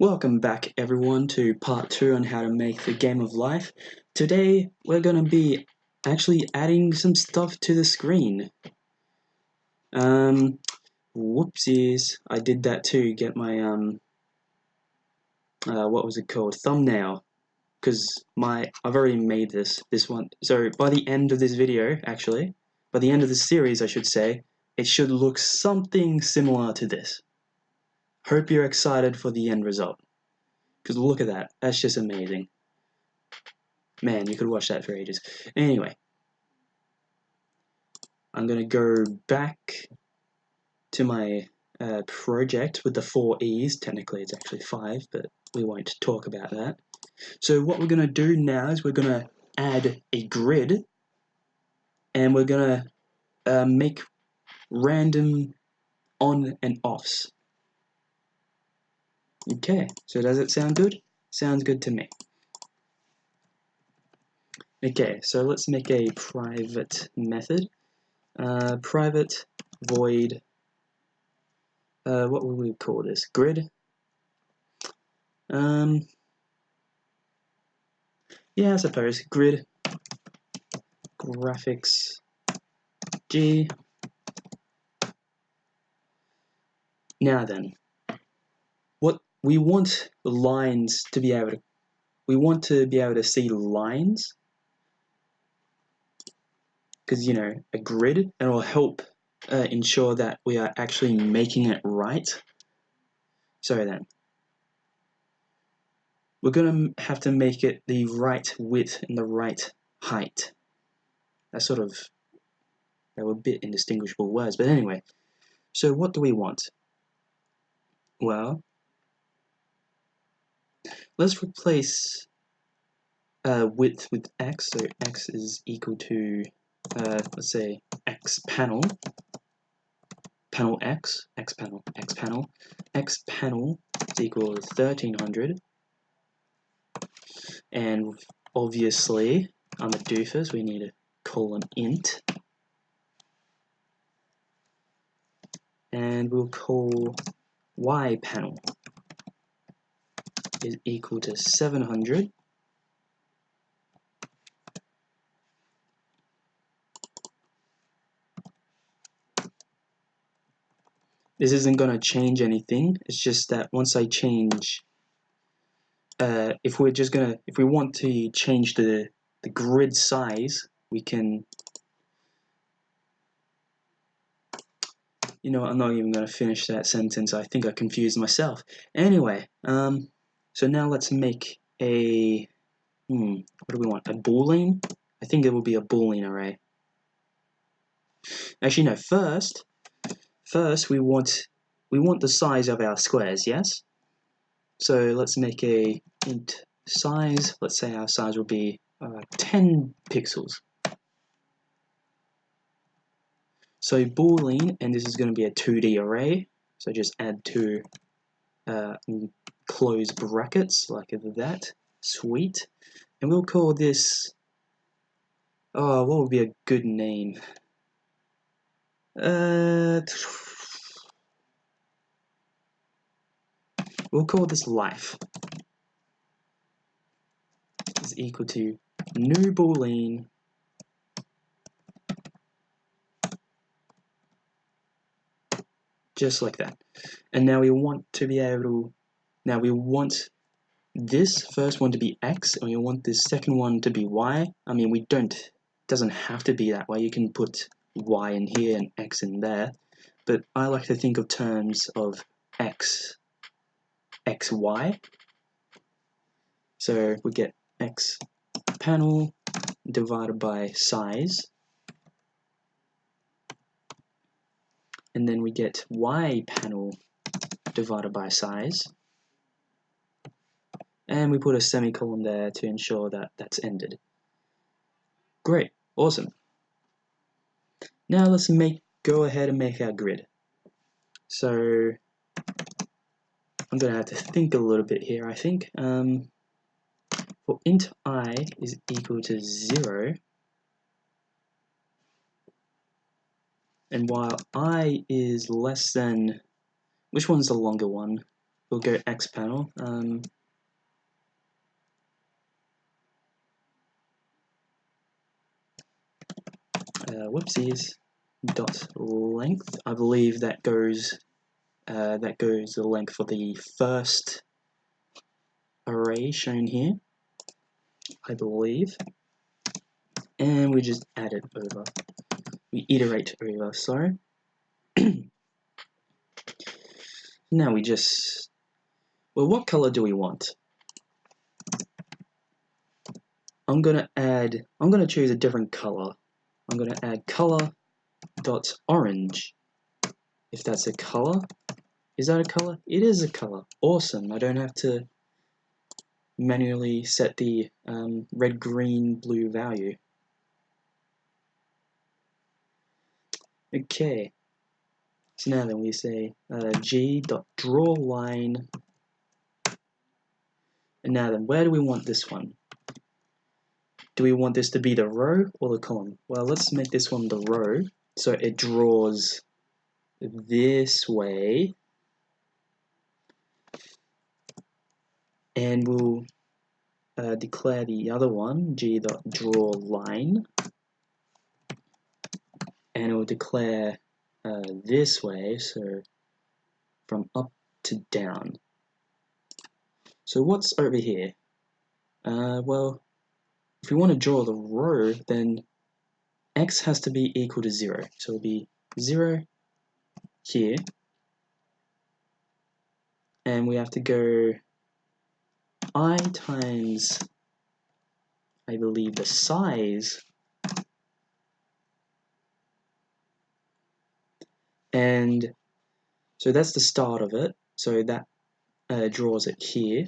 Welcome back everyone to part 2 on how to make the game of life. Today we're going to be actually adding some stuff to the screen. Whoopsies, I did that to get my, what was it called, thumbnail. Because I've already made this one. So by the end of this video, actually, by the end of this series I should say, it should look something similar to this. Hope you're excited for the end result. Because look at that, that's just amazing. Man, you could watch that for ages. Anyway, I'm going to go back to my project with the 4 E's. Technically it's actually 5, but we won't talk about that. So what we're going to do now is we're going to add a grid, and we're going to make random on and offs. Okay, so does it sound good? Sounds good to me. Okay, so let's make a private method. Private void, what would we call this? Grid? Yeah, I suppose. Grid, graphics, G. Now then, what we want the lines to be able to, we want to be able to see lines, because, you know, a grid, and it will help ensure that we are actually making it right. So then, we're going to have to make it the right width and the right height. That's sort of, they were a bit indistinguishable words, but anyway. So what do we want? Well, let's replace width with x, so x is equal to, let's say, x panel, panel x, x panel is equal to 1300, and obviously, I'm a doofus, we need to call an int, and we'll call y panel is equal to 700, This isn't going to change anything. It's just that once I change, if we want to change the grid size, we can. You know, I'm not even going to finish that sentence. I think I confused myself. Anyway, so now let's make a. What do we want? A boolean? I think it will be a boolean array. Actually, no. First we want the size of our squares. Yes. So let's make a int size. Let's say our size will be 10 pixels. So boolean, and this is going to be a 2D array. So just add two close brackets like that. Sweet. And we'll call this. Oh, what would be a good name? We'll call this life. Is equal to new boolean just like that. And now we want to be able to. Now we want this first one to be x, and we want this second one to be y. I mean, it doesn't have to be that way. You can put y in here and x in there, but I like to think of terms of x, y. So we get x panel divided by size, and then we get y panel divided by size, and we put a semicolon there to ensure that that's ended. Great, awesome. Now let's go ahead and make our grid. So I'm going to have to think a little bit here, I think. For int I is equal to 0, and while I is less than, which one's the longer one? we'll go X panel. Whoopsies. Dot length. I believe that goes the length for the first array shown here. I believe, and we just add it over. We iterate over. Sorry. Now we just, well, what color do we want? I'm gonna choose a different color. I'm gonna add color dot orange. If that's a color, is that a color? It is a color. Awesome. I don't have to manually set the red, green, blue value. Okay. So now then we say g.drawLine. And now then, where do we want this one? Do we want this to be the row or the column? Well, let's make this one the row. So it draws this way. And we'll declare the other one, g.drawLine. And it will declare this way, so from up to down. So what's over here? Well, if we want to draw the row, then x has to be equal to 0. So it'll be 0 here. And we have to go I times, I believe, the size. And so that's the start of it. So that draws it here.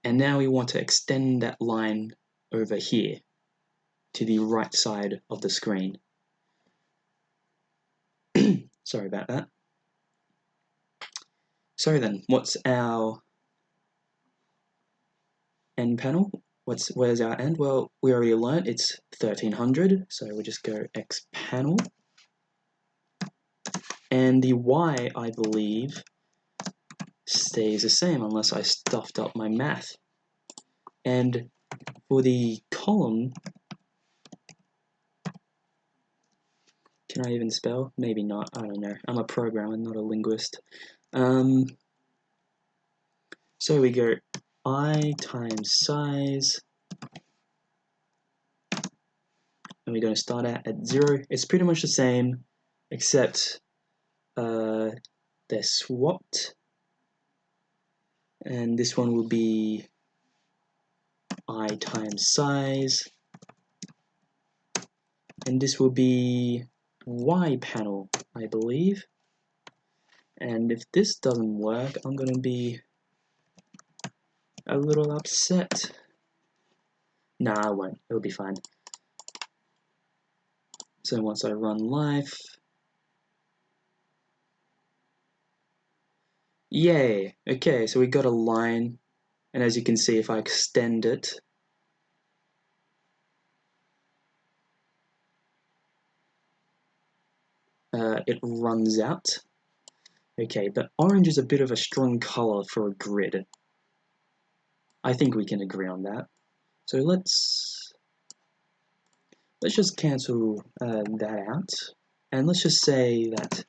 And now we want to extend that line over here to the right side of the screen. Sorry about that. So then, what's our end panel? Where's our end? Well, we already learned it's 1300, so we just go X panel. And the Y, I believe, stays the same unless I stuffed up my math. And for the column, can I even spell? Maybe not, I don't know. I'm a programmer, not a linguist. So we go I times size, and we're going to start out at 0. It's pretty much the same, except they're swapped. And this one will be I times size, and this will be Y panel, I believe. And if this doesn't work, I'm going to be a little upset. Nah, I won't. It'll be fine. So once I run live, yay! Okay, so we got a line, and as you can see, if I extend it, it runs out. Okay, but orange is a bit of a strong color for a grid. I think we can agree on that. So let's just cancel that out, and let's just say that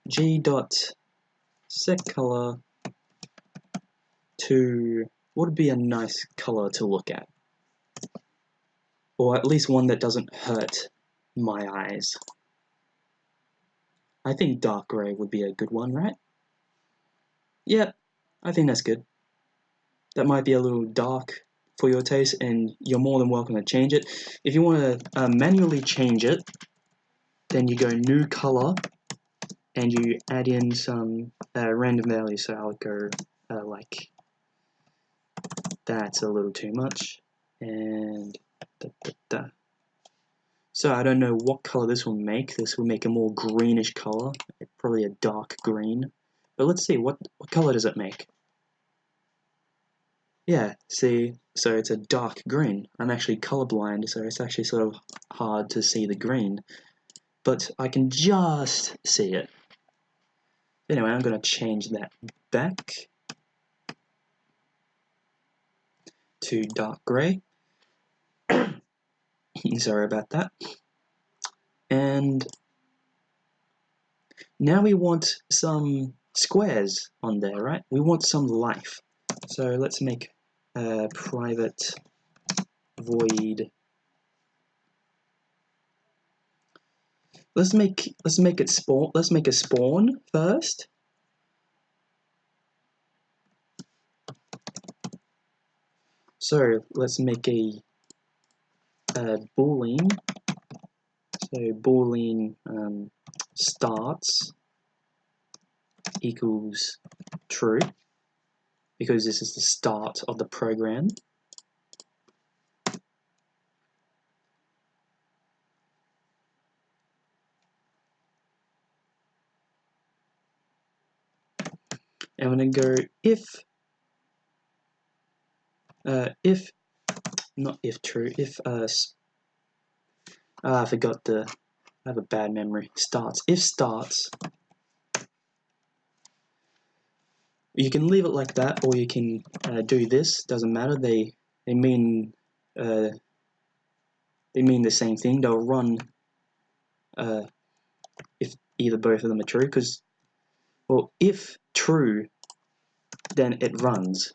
g dot set color to what would be a nice color to look at, or at least one that doesn't hurt my eyes. I think dark gray would be a good one, right? Yep, I think that's good. That might be a little dark for your taste, and you're more than welcome to change it. If you want to manually change it, then you go new color, and you add in some random values. So I'll go like, that's a little too much, and da, da, da. So I don't know what color this will make. This will make a more greenish color, probably a dark green. But let's see, what color does it make? Yeah, see, so it's a dark green. I'm actually colorblind, so it's actually sort of hard to see the green. but I can just see it. Anyway, I'm going to change that back to dark grey. Sorry about that. And now we want some squares on there, right? We want some life. So let's make a private void. Let's make it spawn. Let's make a spawn first. So let's make a boolean. So boolean starts equals true, because this is the start of the program. And I'm going to go if not if true, if I forgot I have a bad memory. Starts. If starts, you can leave it like that, or you can do this. Doesn't matter. They mean the same thing. They'll run if either both of them are true. Because, well, if true, then it runs.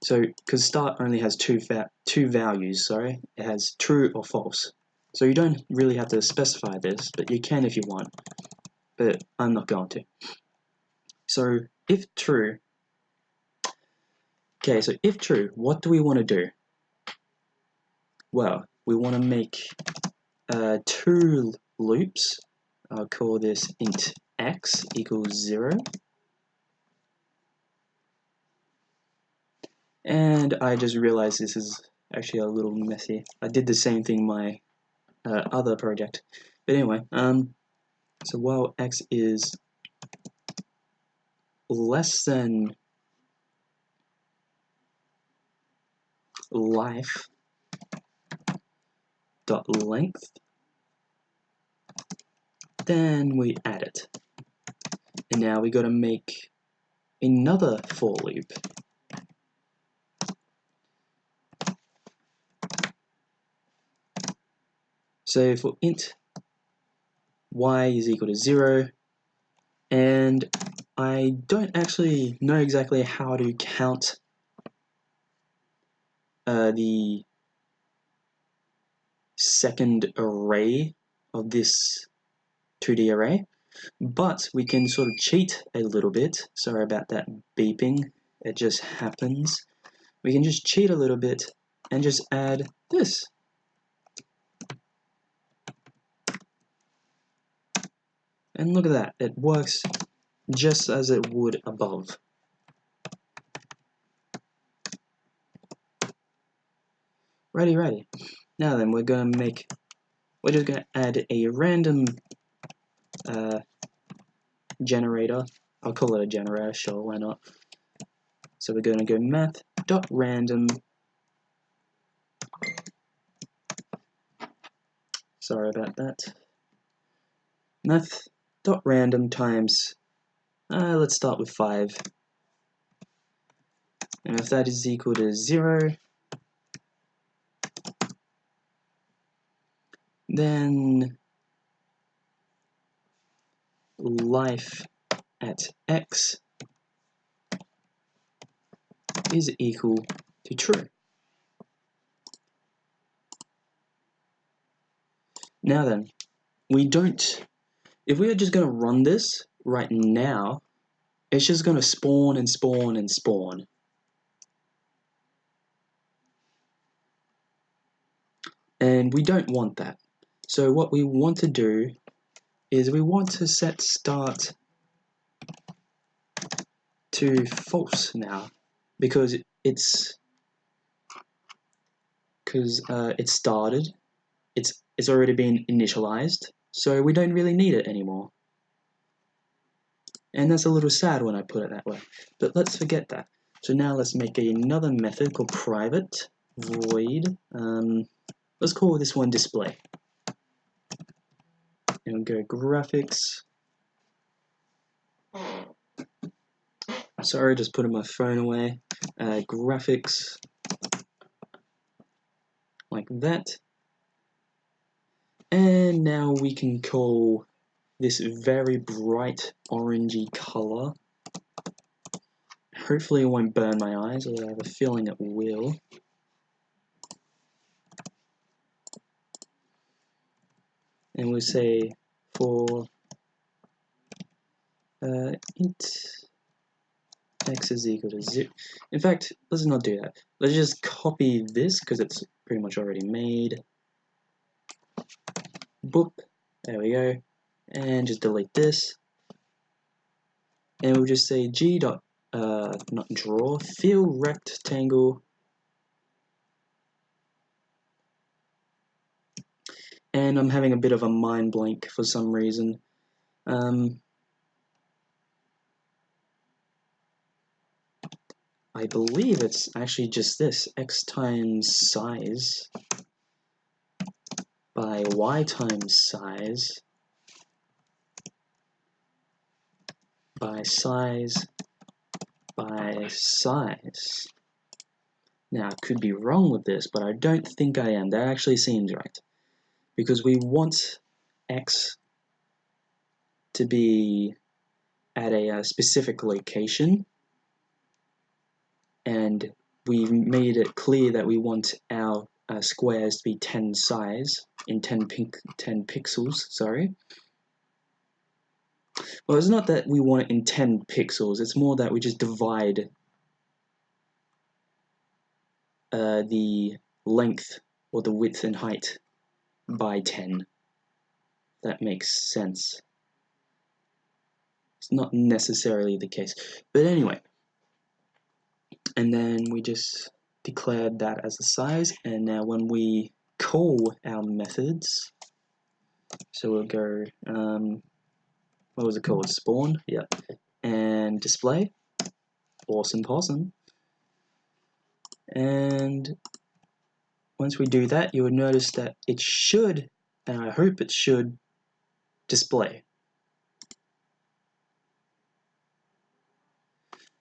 So, because start only has two values. Sorry, it has true or false. So you don't really have to specify this, but you can if you want. But I'm not going to. So if true. Okay, so if true, what do we want to do? Well, we want to make two loops. I'll call this int x equals 0. And I just realized this is actually a little messy. I did the same thing in my other project. But anyway, so while x is less than life dot length, then we add it. And now we got to make another for loop. So for int y is equal to 0, and I don't actually know exactly how to count the second array of this 2D array, but we can sort of cheat a little bit. Sorry about that beeping, it just happens. We can just cheat a little bit and just add this. And look at that, it works just as it would above. Righty. Now then, we're just gonna add a random generator. I'll call it a generator, sure, why not? So we're gonna go math.random. Sorry about that. Math.random times, let's start with 5. And if that is equal to 0, then life at x is equal to true. Now then, if we are just going to run this right now, it's just going to spawn and spawn and spawn. And we don't want that. So what we want to do is we want to set start to false now, because it started, it's already been initialized, so we don't really need it anymore. And that's a little sad when I put it that way, but let's forget that. So now let's make another method called private void. Let's call this one display. and we'll go graphics. Sorry, just putting my phone away. Graphics, like that. And now we can call this very bright orangey color. Hopefully it won't burn my eyes, although I have a feeling it will. And we'll say for int x is equal to 0. In fact, let's not do that. Let's just copy this because it's pretty much already made. Boop. There we go. And just delete this. And we'll just say g dot not draw, fill rectangle. And I'm having a bit of a mind blank for some reason. I believe it's actually just this, x times size by y times size by size by size. Now, I could be wrong with this, but I don't think I am. That actually seems right. Because we want x to be at a specific location, and we've made it clear that we want our squares to be 10 size, in 10 pixels, sorry. Well, it's not that we want it in 10 pixels, it's more that we just divide the length or the width and height by 10. That makes sense. It's not necessarily the case. But anyway, and then we just declared that as the size, and now when we call our methods, so we'll go, what was it called? Spawn? Yeah. And display. Awesome possum. And once we do that, you would notice that it should, and I hope it should, display.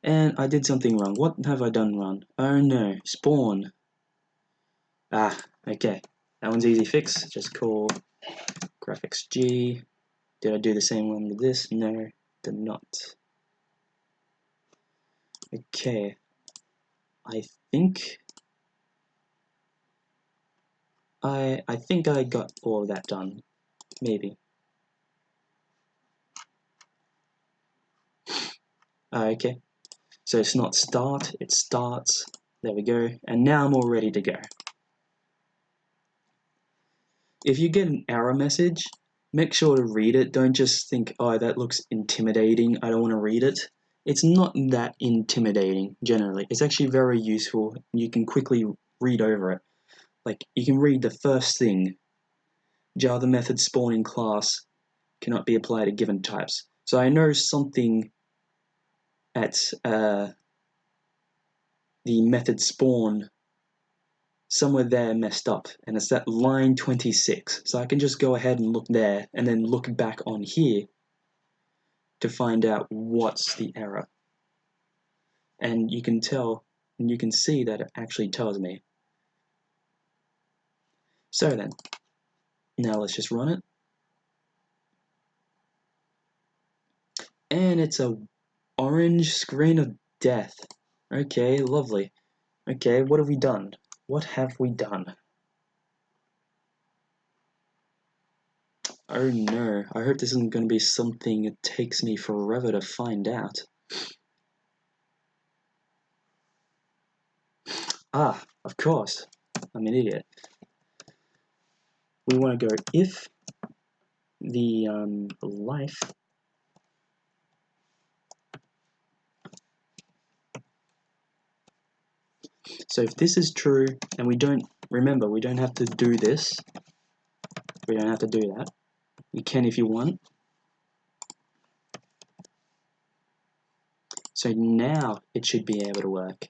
And I did something wrong. What have I done wrong? Oh no, spawn. Ah, okay. That one's easy fix. Just call graphics G. Did I do the same one with this? No, did not. Okay. I think I got all of that done. Maybe. Okay. So it's not start, it starts. There we go. And now I'm all ready to go. If you get an error message, make sure to read it. Don't just think, oh, that looks intimidating, I don't want to read it. It's not that intimidating, generally. It's actually very useful. You can quickly read over it. Like, you can read the first thing. Java method spawn in class cannot be applied to given types. So I know something at the method spawn somewhere there messed up, and it's that line 26. So I can just go ahead and look there, and then look back on here to find out what's the error. And you can tell, and you can see that it actually tells me. So then, now let's just run it. And it's a orange screen of death. Okay, lovely. Okay, what have we done? What have we done? Oh no, I hope this isn't going to be something it takes me forever to find out. Ah, of course. I'm an idiot. We want to go if the life so if this is true, and we don't, remember, we don't have to do this. We don't have to do that. You can if you want. So now it should be able to work.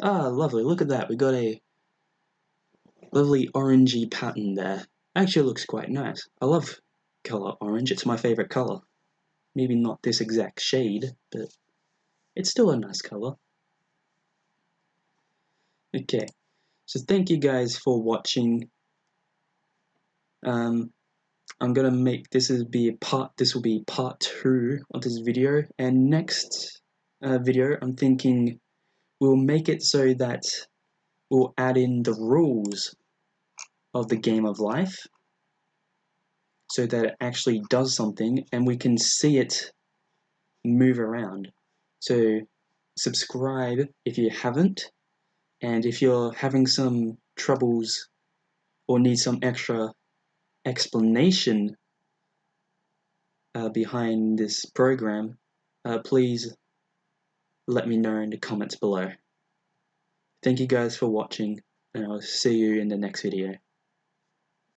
Ah, lovely. Look at that. We got a lovely orangey pattern there. Actually looks quite nice. I love color orange, it's my favorite color. Maybe not this exact shade, but it's still a nice color. Okay, so thank you guys for watching. I'm gonna make this will be part 2 of this video, and next video I'm thinking we'll make it so that we'll add in the rules of the game of life so that it actually does something and we can see it move around. So subscribe if you haven't, and if you're having some troubles or need some extra explanation behind this program, please let me know in the comments below. Thank you guys for watching, and I'll see you in the next video.